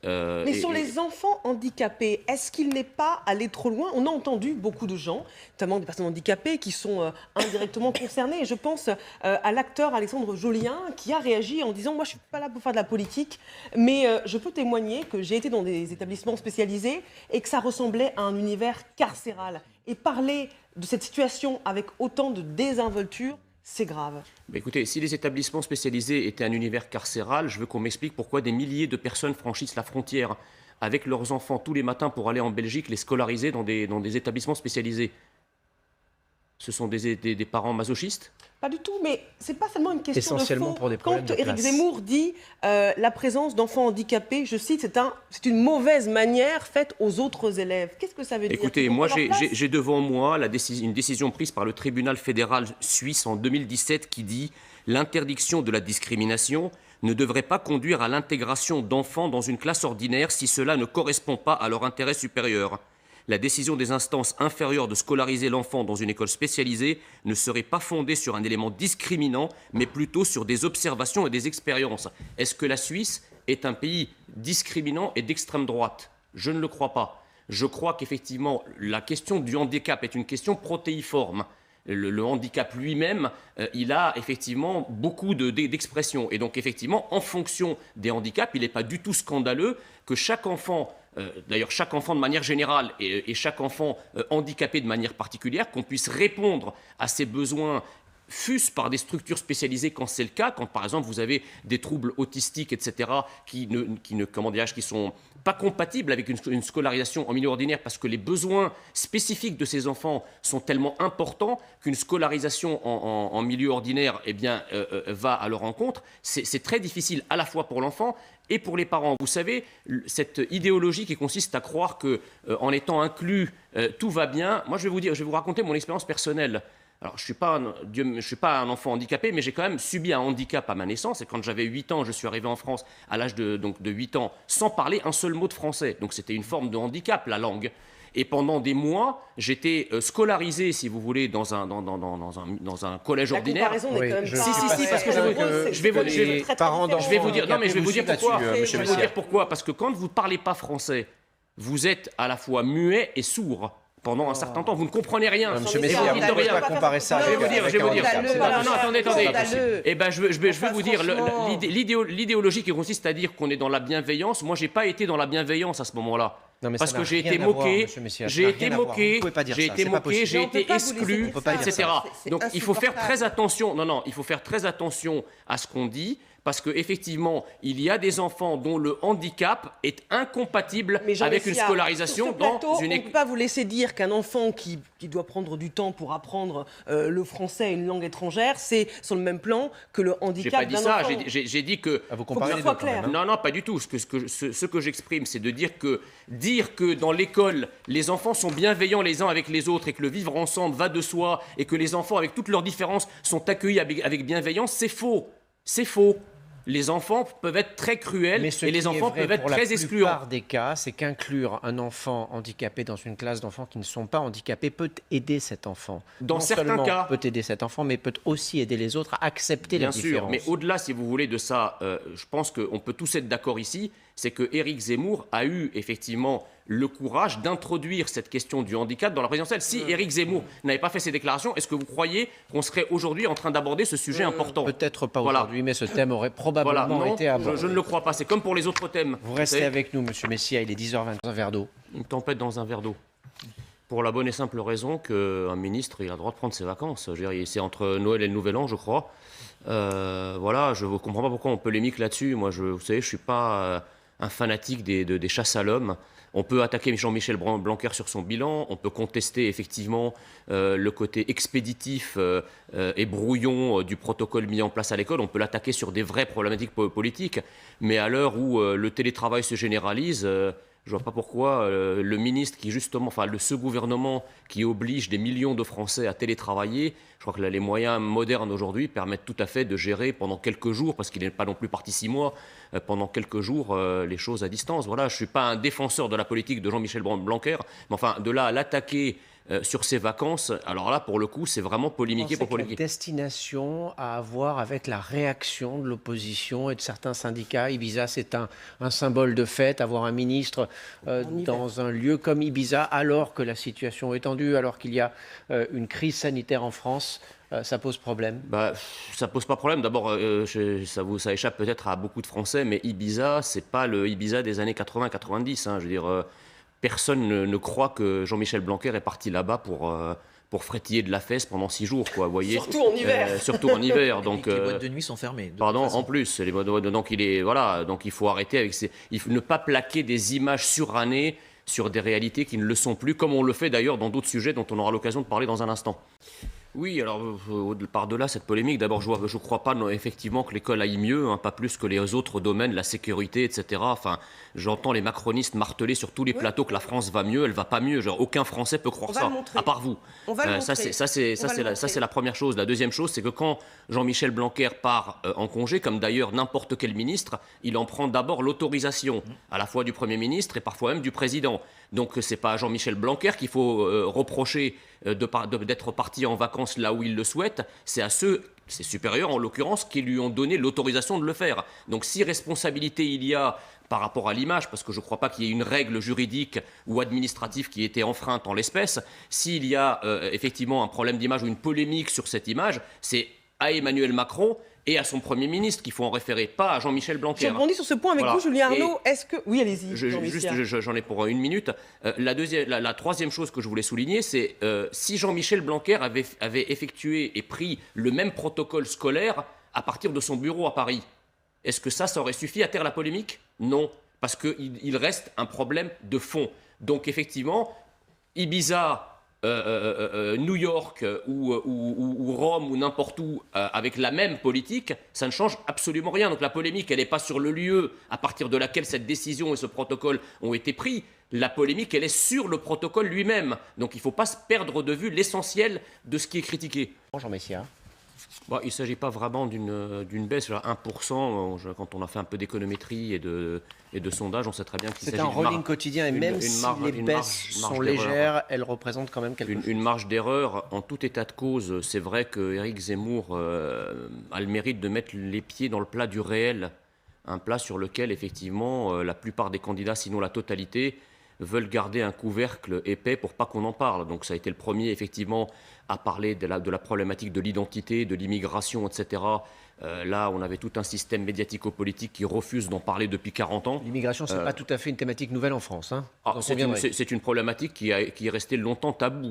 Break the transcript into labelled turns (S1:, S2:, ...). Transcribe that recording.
S1: Mais sur les enfants handicapés, est-ce qu'il n'est pas allé trop loin? On a entendu beaucoup de gens, notamment des personnes handicapées, qui sont indirectement concernées. Et je pense à l'acteur Alexandre Jolien, qui a réagi en disant « Moi, je ne suis pas là pour faire de la politique, mais je peux témoigner que j'ai été dans des établissements spécialisés et que ça ressemblait à un univers carcéral. » Et parler de cette situation avec autant de désinvolture, c'est grave.
S2: Mais écoutez, si les établissements spécialisés étaient un univers carcéral, je veux qu'on m'explique pourquoi des milliers de personnes franchissent la frontière avec leurs enfants tous les matins pour aller en Belgique, les scolariser dans des établissements spécialisés. Ce sont des parents masochistes?
S1: Pas du tout, mais c'est pas seulement une question
S3: Essentiellement
S1: de fond.
S3: pour des problèmes
S1: Quand
S3: de
S1: Éric
S3: place.
S1: Zemmour dit la présence d'enfants handicapés, je cite, c'est une mauvaise manière faite aux autres élèves. Qu'est-ce que ça veut dire?
S2: Écoutez, moi j'ai devant moi une décision prise par le tribunal fédéral suisse en 2017 qui dit « L'interdiction de la discrimination ne devrait pas conduire à l'intégration d'enfants dans une classe ordinaire si cela ne correspond pas à leur intérêt supérieur. La décision des instances inférieures de scolariser l'enfant dans une école spécialisée ne serait pas fondée sur un élément discriminant, mais plutôt sur des observations et des expériences. » Est-ce que la Suisse est un pays discriminant et d'extrême droite? Je ne le crois pas. Je crois qu'effectivement, la question du handicap est une question protéiforme. Le handicap lui-même, il a effectivement beaucoup d'expressions. Et donc, effectivement, en fonction des handicaps, il n'est pas du tout scandaleux que chaque enfant, d'ailleurs chaque enfant de manière générale et chaque enfant handicapé de manière particulière, qu'on puisse répondre à ses besoins fût-ce par des structures spécialisées quand c'est le cas, quand par exemple vous avez des troubles autistiques, etc., qui sont pas compatibles avec une scolarisation en milieu ordinaire parce que les besoins spécifiques de ces enfants sont tellement importants qu'une scolarisation en milieu ordinaire va à leur encontre. C'est très difficile à la fois pour l'enfant et pour les parents. Vous savez, cette idéologie qui consiste à croire que en étant inclus, tout va bien. Moi, je vais vous raconter mon expérience personnelle. Alors, je ne suis pas un enfant handicapé, mais j'ai quand même subi un handicap à ma naissance. Et quand j'avais 8 ans, je suis arrivé en France à l'âge de 8 ans sans parler un seul mot de français. Donc, c'était une forme de handicap, la langue. Et pendant des mois, j'étais scolarisé, si vous voulez, dans un collège ordinaire.
S1: La comparaison n'est quand même pas...
S2: Si, parce que je vais vous dire pourquoi. Je vais vous dire pourquoi. Parce que quand vous ne parlez pas français, vous êtes à la fois muet et sourd. Pendant un certain temps, vous ne comprenez rien.
S3: Monsieur Messia, vous ne pouvez pas comparer ça avec un handicap.
S2: Non, attendez. Eh ben, je vais vous dire, l'idéologie qui consiste à dire qu'on est dans la bienveillance, moi, j'ai pas été dans la bienveillance à ce moment-là. Parce que j'ai été moqué, j'ai été exclu, etc. Donc, il faut faire très attention. Non, il faut faire très attention à ce qu'on dit. Parce qu'effectivement, il y a des enfants dont le handicap est incompatible avec une scolarisation dans une école.
S1: On ne peut pas vous laisser dire qu'un enfant qui doit prendre du temps pour apprendre le français et une langue étrangère, c'est sur le même plan que le handicap d'un enfant.
S2: J'ai pas dit ça, j'ai dit que...
S3: Vous comparez les deux, quand même,
S2: Non, pas du tout. Ce que j'exprime, c'est de dire que dans l'école, les enfants sont bienveillants les uns avec les autres et que le vivre ensemble va de soi et que les enfants, avec toutes leurs différences, sont accueillis avec bienveillance, c'est faux. C'est faux. Les enfants peuvent être très cruels et les enfants peuvent être très excluants.
S3: La plupart des cas, c'est qu'inclure un enfant handicapé dans une classe d'enfants qui ne sont pas handicapés peut aider cet enfant.
S2: Dans certains
S3: seulement
S2: cas,
S3: peut aider cet enfant, mais peut aussi aider les autres à accepter la différence.
S2: Bien sûr, mais au-delà, si vous voulez, de ça, je pense qu'on peut tous être d'accord ici, c'est que Éric Zemmour a eu effectivement le courage d'introduire cette question du handicap dans la présidentielle. Si Éric Zemmour n'avait pas fait ces déclarations, est-ce que vous croyez qu'on serait aujourd'hui en train d'aborder ce sujet important?
S3: Peut-être pas aujourd'hui, mais ce thème aurait probablement été abordé.
S2: Je ne le crois pas, c'est comme pour les autres thèmes.
S3: Vous restez avec nous, monsieur Messia, il est 10h20, un verre d'eau.
S2: Une tempête dans un verre d'eau. Pour la bonne et simple raison qu'un ministre il a le droit de prendre ses vacances. C'est entre Noël et le Nouvel An, je crois. Je ne comprends pas pourquoi on polémique là-dessus. Moi, vous savez, je ne suis pas un fanatique des chasses à l'homme. On peut attaquer Jean-Michel Blanquer sur son bilan, on peut contester effectivement le côté expéditif et brouillon du protocole mis en place à l'école, on peut l'attaquer sur des vraies problématiques politiques, mais à l'heure où le télétravail se généralise, je ne vois pas pourquoi le ministre ce gouvernement qui oblige des millions de Français à télétravailler, je crois que les moyens modernes aujourd'hui permettent tout à fait de gérer pendant quelques jours, parce qu'il n'est pas non plus parti 6 mois, pendant quelques jours les choses à distance. Voilà, je ne suis pas un défenseur de la politique de Jean-Michel Blanquer, mais enfin de là à l'attaquer sur ses vacances. Alors là, pour le coup, c'est vraiment polémiqué pour
S3: La
S2: polémiquer.
S3: destination à avoir avec la réaction de l'opposition et de certains syndicats. Ibiza, c'est un symbole de fête. Avoir un ministre dans un lieu comme Ibiza, alors que la situation est tendue, alors qu'il y a une crise sanitaire en France, ça pose problème.
S2: Bah, ça pose pas problème. D'abord, ça échappe peut-être à beaucoup de Français, mais Ibiza, c'est pas le Ibiza des années 80-90. Hein. Je veux dire, personne ne croit que Jean-Michel Blanquer est parti là-bas pour frétiller de la fesse pendant 6 jours, quoi. Vous voyez.
S1: Surtout en hiver.
S2: Surtout en hiver. Donc,
S4: les boîtes de nuit sont fermées.
S2: pardon, en plus, les donc donc il faut arrêter avec il faut ne pas plaquer des images surannées sur des réalités qui ne le sont plus, comme on le fait d'ailleurs dans d'autres sujets dont on aura l'occasion de parler dans un instant. Oui, alors par-delà cette polémique, d'abord je ne crois pas effectivement que l'école aille mieux, hein, pas plus que les autres domaines, la sécurité, etc. Enfin, j'entends les macronistes marteler sur tous les plateaux que la France va mieux, elle va pas mieux. Genre, aucun Français peut croire ça, à part vous.
S1: On va le montrer.
S2: Ça c'est la première chose. La deuxième chose, c'est que quand Jean-Michel Blanquer part en congé, comme d'ailleurs n'importe quel ministre, il en prend d'abord l'autorisation, à la fois du Premier ministre et parfois même du Président. Donc c'est pas à Jean-Michel Blanquer qu'il faut reprocher d'être parti en vacances là où il le souhaite, c'est à ses supérieurs en l'occurrence, qui lui ont donné l'autorisation de le faire. Donc si responsabilité il y a par rapport à l'image, parce que je ne crois pas qu'il y ait une règle juridique ou administrative qui ait été enfreinte en l'espèce, s'il y a effectivement un problème d'image ou une polémique sur cette image, c'est à Emmanuel Macron et à son Premier ministre qu'il faut en référer, pas à Jean-Michel Blanquer.
S1: Je rebondis sur ce point avec vous, Julien Arnaud. Est-ce que... Oui, allez-y.
S2: J'en ai pour 1 minute. La troisième chose que je voulais souligner, c'est si Jean-Michel Blanquer avait effectué et pris le même protocole scolaire à partir de son bureau à Paris, est-ce que ça aurait suffi à taire la polémique? Non, parce qu'il reste un problème de fond. Donc effectivement, Ibiza... New York ou Rome ou n'importe où avec la même politique, ça ne change absolument rien. Donc la polémique, elle n'est pas sur le lieu à partir de laquelle cette décision et ce protocole ont été pris. La polémique, elle est sur le protocole lui-même. Donc il ne faut pas se perdre de vue l'essentiel de ce qui est critiqué.
S3: Jean Messia.
S2: Bon, il ne s'agit pas vraiment d'une baisse, genre 1%. Quand on a fait un peu d'économétrie et de sondage, on sait très bien qu'il s'agit
S3: c'est un rolling quotidien et même si les baisses sont légères, elles représentent quand même quelque chose.
S2: Une marge d'erreur. En tout état de cause, c'est vrai que Éric Zemmour a le mérite de mettre les pieds dans le plat du réel, un plat sur lequel effectivement la plupart des candidats, sinon la totalité, veulent garder un couvercle épais pour pas qu'on en parle. Donc ça a été le premier effectivement à parler de la problématique de l'identité, de l'immigration, etc. Là, on avait tout un système médiatico-politique qui refuse d'en parler depuis 40 ans.
S3: L'immigration, ce n'est pas tout à fait une thématique nouvelle en France. Hein.
S2: C'est une problématique qui est restée longtemps taboue.